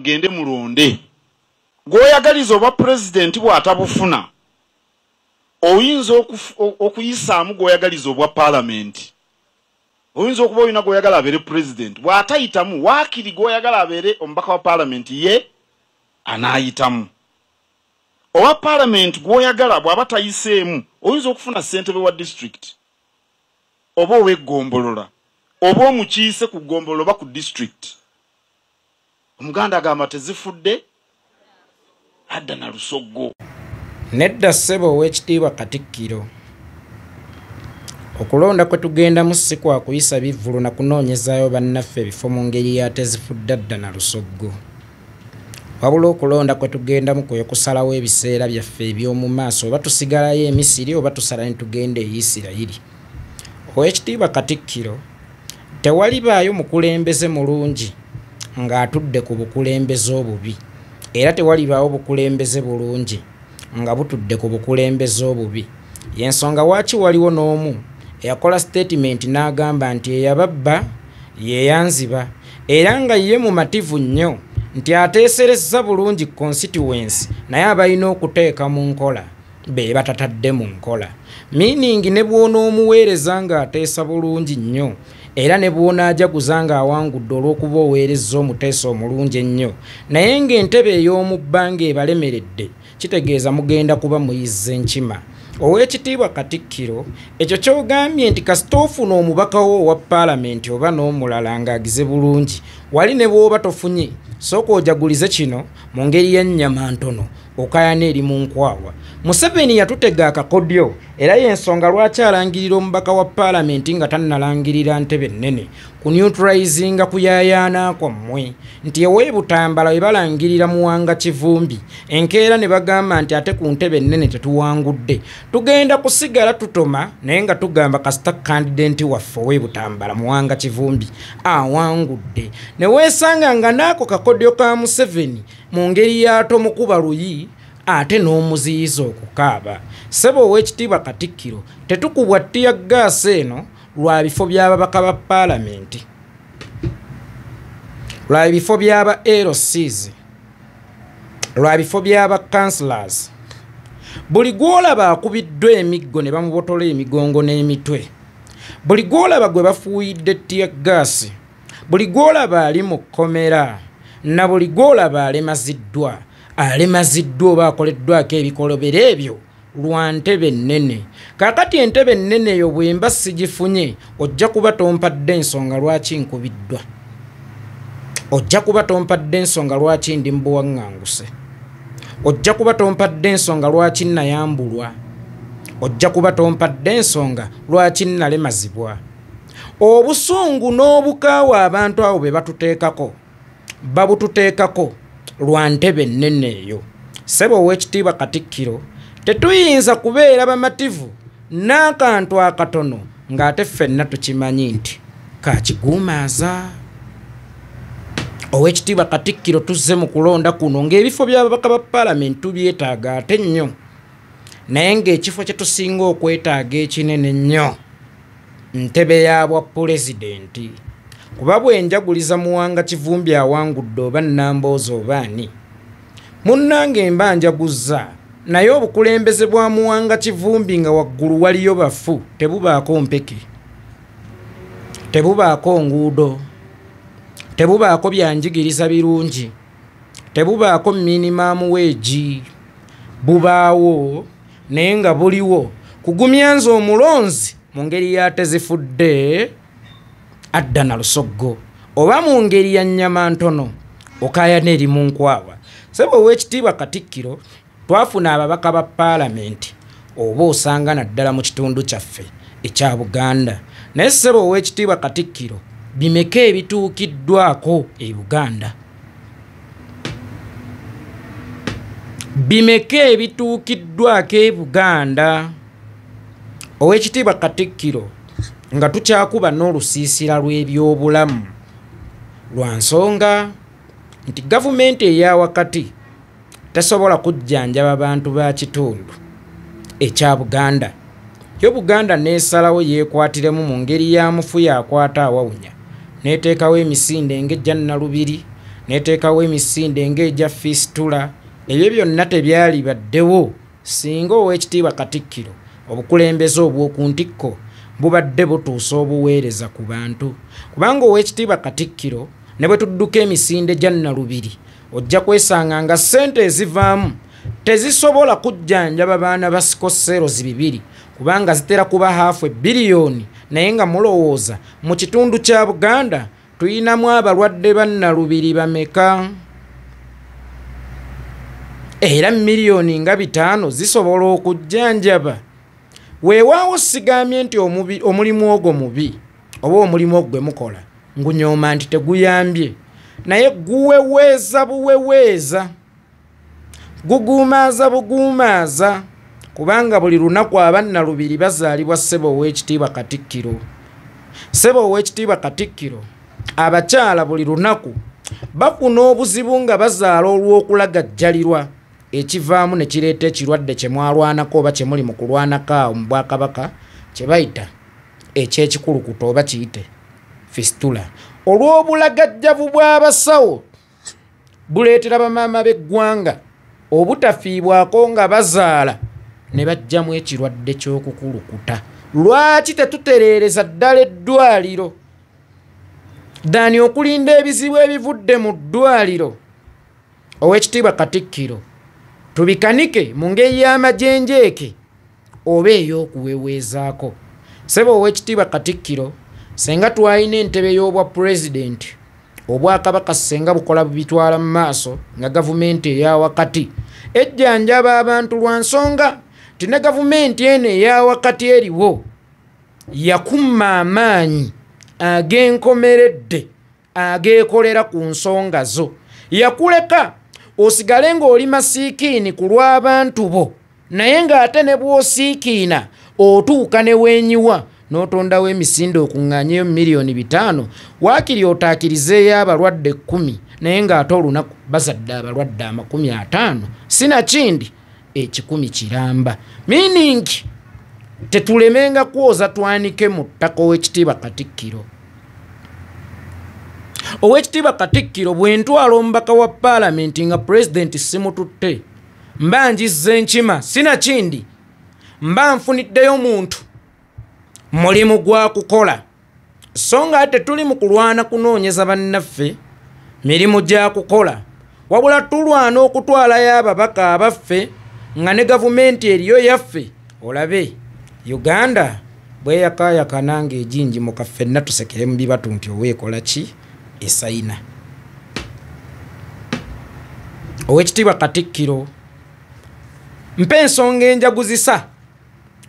gende mulonde goyagaliza oba president bwatabufuna oyinza okuyisaamu goyagaliza obwa parliament oyinza okuba oyina goyagala abere president bwatayitamu wakiri goyagala abere omubaka wa parliament ye anayitamu owa parliament goyagala bwaba tayiseemu oyinza okufuna ssentebe wa district oba owegombolola oba omukiise ku gombolola oba ku district omuganda agamba tezifudde adda na lusoggo nedda ssebo ow'ekitiibwa Katikkiro okulonda kwe tugendamu si kwa kuyisa bivvulu na kunoonyezaayo bannaffe ebifo mu ngeri ya tezifudde adda na lusoggo wabula okulonda kwe tugendamu kwe kusalawo ebiseera byaffe eby'omu maaso oba tusigalayo e Misiri oba tusala ne tugenda e Isirayiri. Ow'ekitiibwa Katikkiro tewalibaayo mukulembeze mulungi ng'atudde ku bukulembeze obubi era tewalibaawo bukulembeze bulungi nga butudde ku bukulembeze obubi. Yensonga waaki waliwo n'omu eyakola statement n'agamba nti eyababba yeyanziba era nga ye mumativu nnyo nti ateeserezza bulungi constituency naye abalina okuteeka mu nkola be batatadde mu nkola. Meaning ne bw'onoomuweereza ng'ateesa bulungi nnyo era ne bw'onaajaguza ng'awangudde olw'okuba oweerezza omuteesa omulungi ennyo naye ng'entebe ey'omu bbanga ebalemeredde kitegeeza mugenda kuba muyizza enkima. Ow'ekitiibwa Katikkiro ekyo ky'ogambye nti kasita ofuna omubaka wo owa paalamenti oba n'omulala ng'agize bulungi wali ne bw'oba tofunye sooka ojagulize kino mu ngeri y'ennyama ntono okayana eri mu nkwawa. Museveni yatutega akakodyo era y'ensonga lwaki alangirira omubaka wa paalamenti nga tannalangirira ntebe nnene ku neutralizinga kuyayaana kwammwe nti eweebutambala we balangirira Muwanga Kivumbi enkeera ne bagamba nti ate ku ntebe nnene tetuwangudde tugenda kusigala tutoma naye nga tugamba kasita kandidenti waffe oweebutambala Muwanga Kivumbi awangudde ne weesanga nga n'ako kakodyo ka Museveni mu ngeri yato mukuba luyi ate n'omuziyiza okukaaba. Ssebo ow'ekitiibwa Katikkiro tetukubwa ttiya gaasi eno lwa bifo by'ababaka ba paalamenti lwa bifo by'aba LCs lwa bifo by'aba councillors. Buli gw'olaba akubiddwa emiggo ne bamubotola emigongo n'emitwe, buli gw'olaba gwe bafuuyidde ttiya gaasi, buli gw'olaba ali mu kkomera na buli gw'olaba alemaziddwa oba akoleddwako ebikolobero ebyo lwa ntebe nnene. Kaakati entebe ennene eyo bwemba sigifunye ojja kuba tompadde ensonga lwaki nkubiddwa, ojja kuba tompadde ensonga lwaki ndi mbuwaŋŋanguse, ojja kuba tompadde ensonga lwaki nayambulwa, ojja kuba tompadde ensonga lwaki nalemazibwa. Obusungu n'obukaawa abantu abo be batuteekako babututeekako lwa ntebe nnene eyo. Ssebo ow'ekitiibwa Katikkiro tetuyinza kubeera bamativu n'akantu akatono ng'ate ffenna tukimanyi nti kakiguumaaza. Ow'ekitiibwa Katikkiro tuzze mu kulonda kuno ng'ebifo by'ababaka ba paalamenti tubyetaaga ate nnyo naye ng'ekifo kye tusinga okwetaaga ekinene nnyo ntebe ya bwa pulezidenti. Kuba bwe njaguliza Muwanga Kivumbi awangudde oba Nambooze oba ani munnange mba njaguzza naye obukulembeze bwa Muwanga Kivumbi nga waggulu waliyo bafu tebubaako mpeke, tebubaako nguudo, tebubaako byanjigiriza birungi, tebubaako minimum wage, bubaawo naye nga buliwo kugumya nze omulonzi mu ngeri ya tezifudde adda na lusoggo oba mu ngeri ya nnyama ntono okayana eri mu nkwawa. Ssebo ow'ekitiibwa Katikkiro twafuna ababaka ba paalamenti oba osanga naddala mu kitundu kyaffe ekya Buganda naye ssebo ow'ekitiibwa Katikkiro bimeka ebituukiddwako e Buganda, bimeka ebituukiddwako e Buganda. Ow'ekitiibwa Katikkiro nga tukyakuba n'olusiisira lw'ebyobulamu lwa nsonga nti gavumenti eya wakati tesobola kujjanjaba bantu ba kitundu ekya Buganda. Yo Buganda neesalawo yeekwatiremu mu ngeri ya mufu yakwata awawunya n'eteekawo emisinde ng'ejja Nnalubiri neteekawo emisinde ng'egya fistula. Ebyo byonna tebyali baddewo singa Oweekitiibwa Katikkiro obukulembeze obw'oku ntikko bubadde butuusa obuweereza ku bantu. Kubanga Oweekitiibwa Katikkiro ne bwe tudduka emisinde gya Nalubiri ojja kwesanga nga ssente ezivaamu tezisobola kujjanjaba baana ba sikoserozi 2 kubanga zitera kuba $500 billion, naye nga mulowooza mu kitundu kya Buganda tuyinamu abalwadde ba Nalubiri bameka? Era miliyoni nga 5 zisobola okujjanjaba. Weewaawo sigamye nti omulimu ogwo mubi oba omulimu ogwe mukola ngunyooma nti teguyambye, naye guweweeza buweweeza, guguumaaza buguumaaza, kubanga buli lunaku Abannalubiri bazaalibwa ssebo Oweekitiibwa Katikkiro. Ssebo Oweekitiibwa Katikkiro abakyala buli lunaku bafuna obuzibu nga bazaala olw'okulagajjalirwa, ekivaamu ne kireeta ekirwadde kye mwalwanako oba kye muli mu kulwanako awo mu Bwakabaka kye bayita eky'ekikulukuto oba kiyite fistula. Olw'obulagajjavu bw'abasawo buleetera bamaama b'eggwanga obutafiibwako nga bazaala ne bajjamu ekirwadde ky'okukulukuta. Lwaki tetutereereza ddala eddwaliro ddaani okulinda ebizibu ebivudde mu ddwaliro? Oweekitiibwa Katikkiro tubikanike mu ngeri y'amajenjeeke oba ey'okuweweezaako. Ssebo Oweekitiibwa Katikkiro senga twalina entebe y'obwa pulezidenti, Obwakabaka senga bukola bitwala mu maaso nga gavumenti eya wakati ejjanjaba abantu lwa nsonga ti ne gavumenti eno eya wakati eriwo yakumma amaanyi ag'enkomeredde ageekolera ku nsonga zo. Yakuleka osigale ng'oli masiikiini ku lw'abantu bo, naye ng'ate ne bw'osiikiina otuuka ne weenyiwa n'otondawo emisinde okuŋŋaanyeyo miliyoni 5 waakiri otaakirizeeyo abalwadde 10, naye ng'ate olunaku bazadde abalwadde 50. Sinakindi 10 kiramba. Meaning tetulemenga kwoza twanike mu ttaka Oweekitiibwa Katikkiro. Oweekitiibwa Katikkiro bwe ntwala omubaka wa paalamenti nga pulezidenti simututte, mba njizza enkima. Sinakindi mba nfuniddeyo muntu mulimu gwa kukola, so nga tetuli mu kulwana kunoonyeza bannaffe mirimu gya kukola, wabula tulwana okutwalayo ababaka abaffe nga ne gavumenti eriyo yaffe. Olabe Uganda bwe yakaayakana ng'ejinji mu kaffenna tusekere mu bibatu nti oweekola ki esayina. Oweekitiibwa Katikkiro mpa ensonga enjaguzisa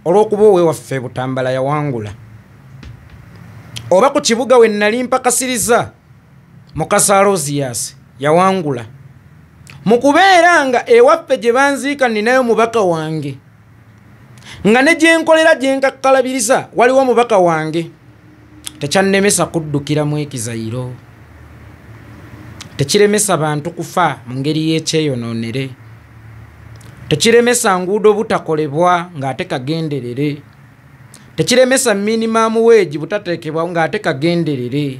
olw'okuba ow'ewaffe Butambala yawangula, oba ku kibuga we nali mpakasiriza Mukasa Aloysius yawangula, mu kubeera nga ewaffe gye banziika ninayo mubaka wange, nga ne gye nkolera gye nkakkalabiriza waliwo mubaka wange. Tekyannemesa kuddukira mu ekizayiro, tekiremesa bantu kufa mu ngeri y'ekyeyonoonere, tekiremesa nguudo butakolebwa ng'ate kagenderere, tekiremesa minimum wage butateekebwa ng'ate kagenderere.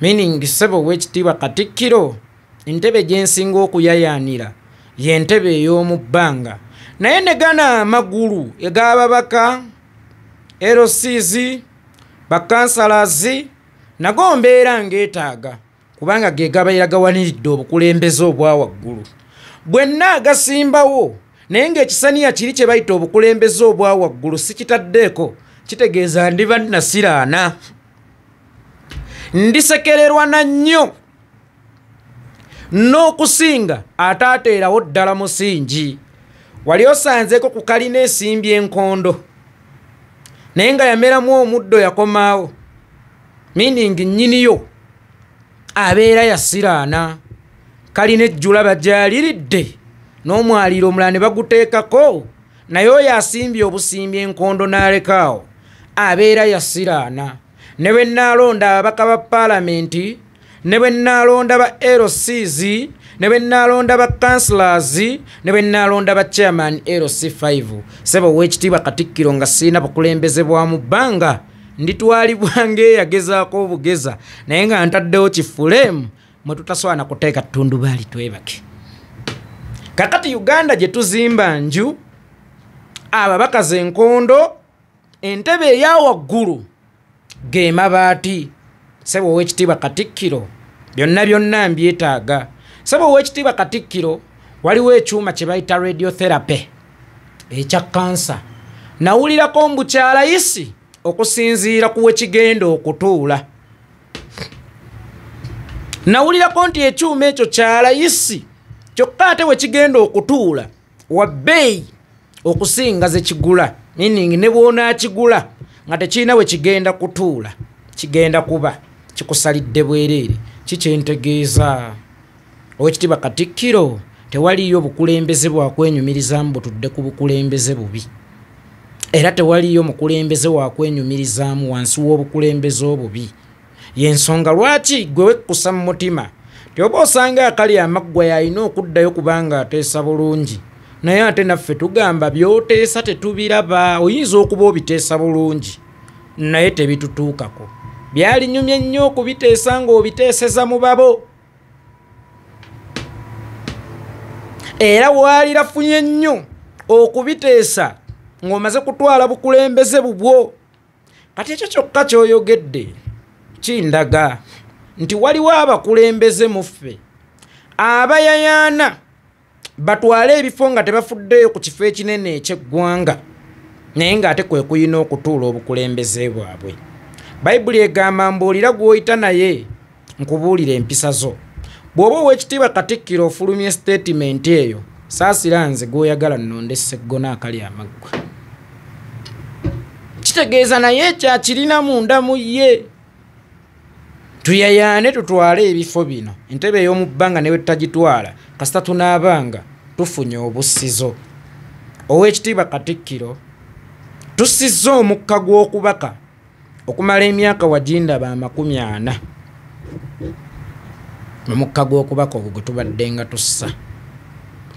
Meaning Ssebo Oweekitiibwa Katikkiro entebe gye nsinga okuyayaanira y'entebe ey'omu bbanga, naye ne gana amagulu ag'ababaka LCs bakansalazi nago mbeera ng'etaaga, kubanga ge gabeera gawaniridde obukulembeze obwa waggulu. Bwenna agasimbawo naye ng'ekisaniya kiri kye bayita obukulembeze obwa waggulu sikitaddeeko, kitegeeza ndiba nasiraana, ndisekererwa na nnyo n'okusinga ate ateerawo ddala musingi. Wali osanzeeko ku kalina esimbye enkondo naye nga yameramu omuddo yakomaawo, meaning nnyiniyo abeera yasiraana. Kalina ejjula bagyaliridde n'omwaliiro omulala ne baguteekako, naye oyo asimbye obusimbye enkondo n'alekaawo abeera yasiraana. Ne bwe nnaalonda ababaka ba paalamenti, ne bwe nnaalonda ba LCs, ne bwe nnaalonda ba councillors, ne bwe nnaalonda ba chairman LC5, Ssebo Oweekitiibwa Katikkiro nga sirina bukulembeze bwa mu bbanga, nditwalibwa ng'eyagezaako obugeza naye nga ntaddewo kifuleemu mwe tutasobola kuteeka ttundubaali twebake. Kakati Uganda gye tuzimba nju, ababaka z'enkondo, entebe eya waggulu ge mabaati. Ssebo Oweekitiibwa Katikkiro byonna mbyetaaga. Ssebo Oweekitiibwa Katikkiro waliwo ekyuma kye bayita radiotherapy ekya kansa. Nawulirako mbu kya layisi okusinziira ku wekigenda okutuula. Nawulirako nti ekyuma ekyo kya layisi kyokka ate wekigenda okutuula wa bbeeyi okusinga ze kigula. Meaning ne bw'onaakigula nga tekirina we kigenda kutuula, kigenda kuba kikusalidde bwereere. Kikyentegeeza Oweekitiibwa Katikkiro tewaliyo bukulembeze bwa kwenyumirizamu butudde ku bukulembeze bubi, era tewaliyo mukulembeze wa kwenyumirizaamu wansi w'obukulembeze obubi. Y'ensonga lwaki gwe wekkusa mu mutima ti oba osanga akali amaggwa yalina okuddayo kubanga ateesa bulungi, naye ate naffe tugamba by'oteesa tetubiraba. Oyinza okuba obiteesa bulungi naye tebitutuukako. Byalinyumye nnyo okubiteesa ng'obiteeseza mu babo, era waalirafunye nnyo okubiteesa ng'omaze kutwala bukulembeze bubwo. Kati ekyo kyokka ky'oyogedde kindaga nti waliwo abakulembeze mu ffe abayayaana batwale ebifo nga tebafuddeyo ku kifo ekinene eky'eggwanga, naye ng'ate kwe kuyina okutuula obukulembeze bwabwe. Bayibuli egamba mbuulira gw'oyita naye nkubuulira empisa zo. Bw'oba Oweekitiibwa Katikkiro ofulumya statement eyo, saasira nze gw'oyagala nnonde Sseggona akali amaggwa. Kitegeeza naye ekyakirina munda mu ye. Tuyayaane tutwale ebifo bino. Entebe ey'omu bbanga ne wetagitwala kasita tunaabanga tufunye obussizo. Oweekitiibwa Katikkiro tussizza omukka gw'okubaka okumala emyaka wagindaba 40. Omukka gw'okubaka ogwo gwe tubadde nga tussa.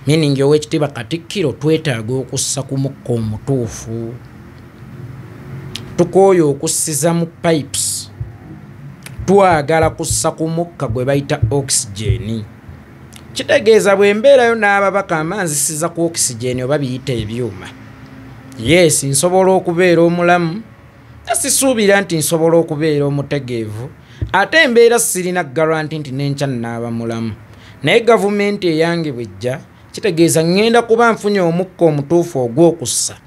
Meaning Oweekitiibwa Katikkiro twetaaga okussa ku mukka omutuufu. Tukooye okussiza mu pipes, twagala kussa ku mukka gwe bayita oxygen. Kitegeeza bwe mbeerayo n'ababaka amanzisiza ku oxygen oba biyita ebyuma. Yes, nsobola okubeera omulamu, sisuubira nti nsobola okubeera omutegeevu, ate embeera sirina garanti nti nenkya nnaaba mulamu. Naye gavumenti eyange bwejja, kitegeeza ngenda kuba nfunye omukka omutuufu ogw'okussa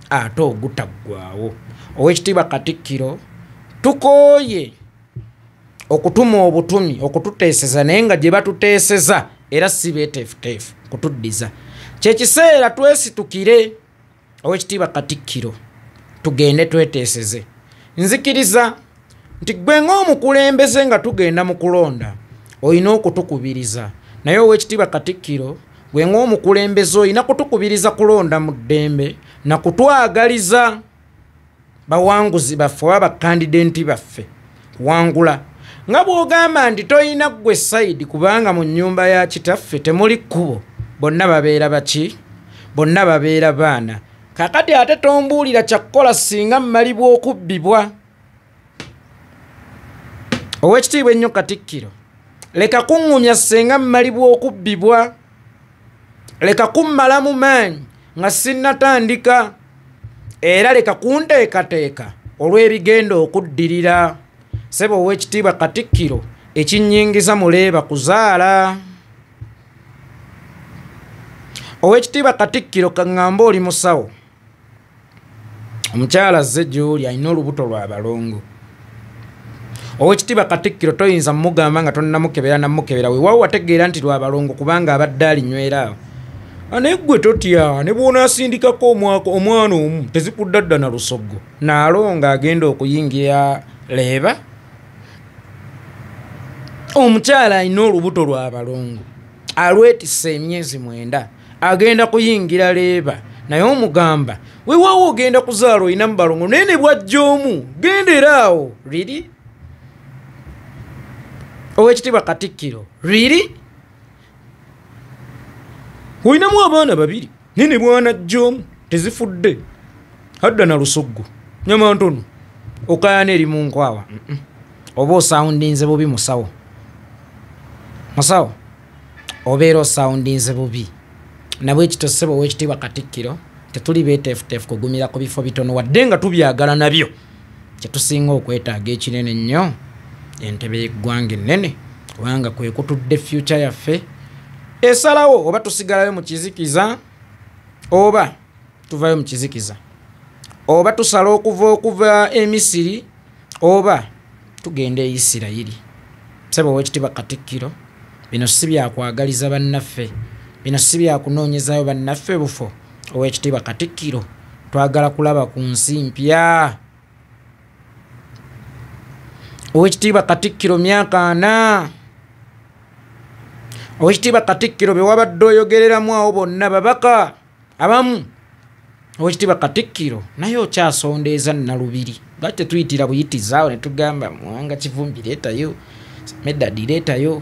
ate ogutaggwaawo. Oweekitiibwa Katikkiro tukooye okutuma obutumi okututeeseza, naye nga gye batuteeseza era si beeteefuteefu kutuddiza. Kyekiseera twesitukire Oweekitiibwa Katikkiro tugende tweteeseze. Nzikiriza nti gwe ng'omukulembeze nga tugenda mu kulonda olina okutukubiriza, naye Oweekitiibwa Katikkiro gwe ng'omukulembeze olina kutukubiriza kulonda mu ddembe na kutwagaliza bawanguzi baffe oba bakandidenti baffe wangula. Nga bw'ogamba nti toyina ggwe sayidi kubanga mu nnyumba ya kitaffe temuli kkubo, bonna babeera baki? Bonna babeera baana. Kakati ate tombuulira kyakkola singa mmalibwa okubbibwa. Oweekitiibwa ennyo Katikkiro, leka kuŋŋumya singa mmalibwa okubbibwa, leka kummala mu maanyi nga sinnatandika, era leka kunteekateeka olw'ebigenda okuddirira. Ssebo Oweekitiibwa Katikkiro ekinnyingiza muleeba kuzaala. Oweekitiibwa Katikkiro kaŋŋamba oli musawo, omukyala azze gy'oli alina olubuto lwa balongo. Oweekitiibwa Katikkiro toyinza mugamba nga tonnamukebera namukebera, weewaawo wategeera nti lwa balongo kubanga abadde alinywera awo. Naye ggwe totya, ne bw'onaasindikako omwana omu tezikudda na lusoggo naalonga agenda okuyingira leeba. Omukyala alina olubuto lwa balongo, alwetisse emyezi 9, agenda kuyingira leeba, naye omugamba weewaawo ogenda kuzaala olina mu balongo, naye ne bwajja omu gendera awo. Riri? Oweekitiibwa Katikkiro, riri? Olinamu abaana 2 naye ne bwanajja omu tezifudde hadda na lusoggo, nyama ntono okayaana eri mu nkwawa. Oba osawundinze bubi musawo. musawo obeera osawundinze bubi nabwe ekito ssebo ow'ekitiibwa Katikkiro tetuli beeteefuteefu kugumira ku bifo bitono wadde nga tubyagala nabyo kyetusinga okwetaaga ekinene nnyo entebe y'eggwanga ennene kubanga kwe kutudde future yaffe esalawo oba tusigalayo mu kizikiza oba tuvayo mu kizikiza oba tusala okuva e Misiri oba tugenda e Isirayiri. Ssebo ow'ekitiibwa Katikkiro bino si byakwagaliza bannaffe, bino si byakunoonyezayo bannaffe bufo. Ow'ekitiibwa Katikkiro twagala kulaba ku nsi mpya. Ow'ekitiibwa Katikkiro myaka 4. Ow'ekitiibwa Katikkiro be wabadde oyogereramu awo bonna babaka abamu. Ow'ekitiibwa Katikkiro naye okyasondeeza Nalubiri. Lwaki tetuyitira buyitizaawo ne tugamba Muwanga Kivumbi leetayo, Medadi leetayo,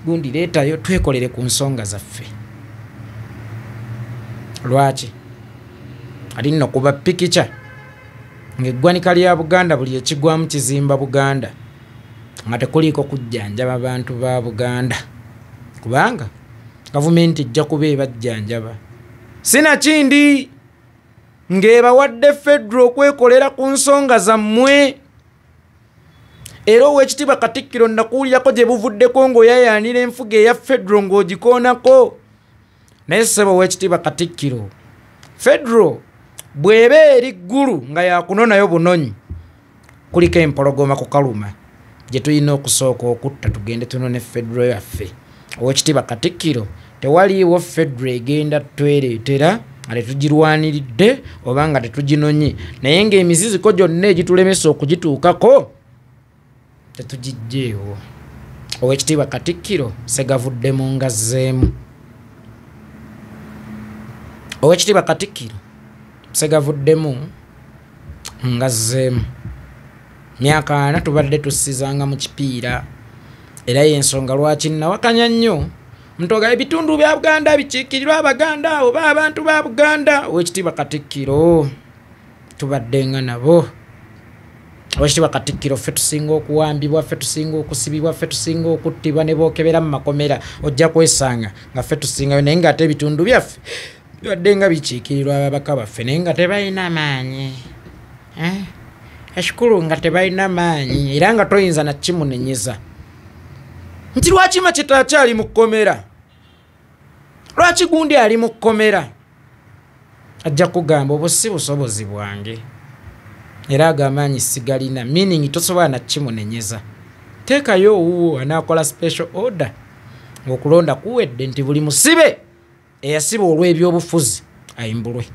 Gundi leetayo, twekolere ku nsonga zaffe. Lwaki? Ali nno kuba pikica ng'eggwanika lya Buganda buli ekigwamu kizimba Buganda nga tekuliiko kujjanjaba bantu ba Buganda kubanga gavumenti ejja kuba ebajjanjaba. Sinakindi ng'ebawadde federo okwekolera ku nsonga zammwe. Era Ow'ekitiibwa Katikkiro nakuwulirako gye buvuddeko ng'oyayaanira enfuga eya federo ng'ogikoonako. Naye ssebo Ow'ekitiibwa Katikkiro, federo bw'eba eri ggulu nga yakunonayo bunonyi, kuliko empologoma ku kaluma gye tulina okusooka okutta tugende tunone federo yaffe. Ow'ekitiibwa Katikkiro, tewaliiwo federo egenda twereetera nga tetugirwaniridde oba nga tetuginonye, naye ng'emiziziko gyonna egitulemesa okugituukako tetugiggyeewo. Ow'ekitiibwa Katikkiro segavuddemu ngazzeemu. Ow'ekitiibwa Katikkiro segavuddemu ngazzeemu. Myaka 4 tubadde tussizanga mu kipiira era y'ensonga lwaki nawakanya nnyo ntoga ebitundu bya Buganda bikiikirirwa Abaganda oba abantu ba Buganda. Ow'ekitiibwa Katikkiro tubaddenga nabo. Ow'ekitiibwa Katikkiro ffe tusinga okuwambibwa, ffe tusinga okusibibwa, ffe tusinga okuttibwa ne bookebera mu makomera ojja kwesanga nga ffe tusingayo naye ng'ate ebitundu byaffe bibadde nga bikiikirirwa ababaka baffe naye nga tebalina maanyi. Ekikulu nga tebalina maanyi era nga toyinza na kimunenyeza nti lwaki Maketa akyali mu kkomera, lwaki Gundi ali mu kkomera. Ajja kugamba obwo si busobozi bwange era agamaanyi sigalina, meaning tosobola na kimunenyeza. Teekayo owuwo anaakola special order ng'okulonda kuwedde nti buli musibe eyasiba olw'ebyobufuzi ayimbulwe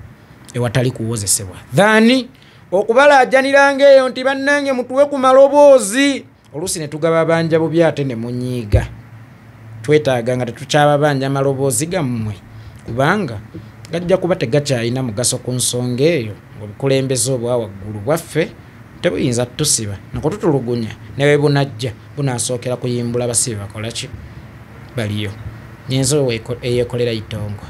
ewatali kuwozesebwa thani okubalaajaniranga eyo nti bannange mutuwe ku maloboozi. Oluusi ne tugaba banja bubi ate ne munyiiga. Twetaaga nga tetukyababanja maloboozi gammwe kubanga gajja kuba tegakyalina mugaso ku nsonga eyo ng'obukulembeze obwa waggulu bwaffe tebuyinza tusiba nakututulugunya ne bwe bunajja bunaasookera kuyimbula basibe bakola ki baliyo. Nyenzo eyeekolera itongo.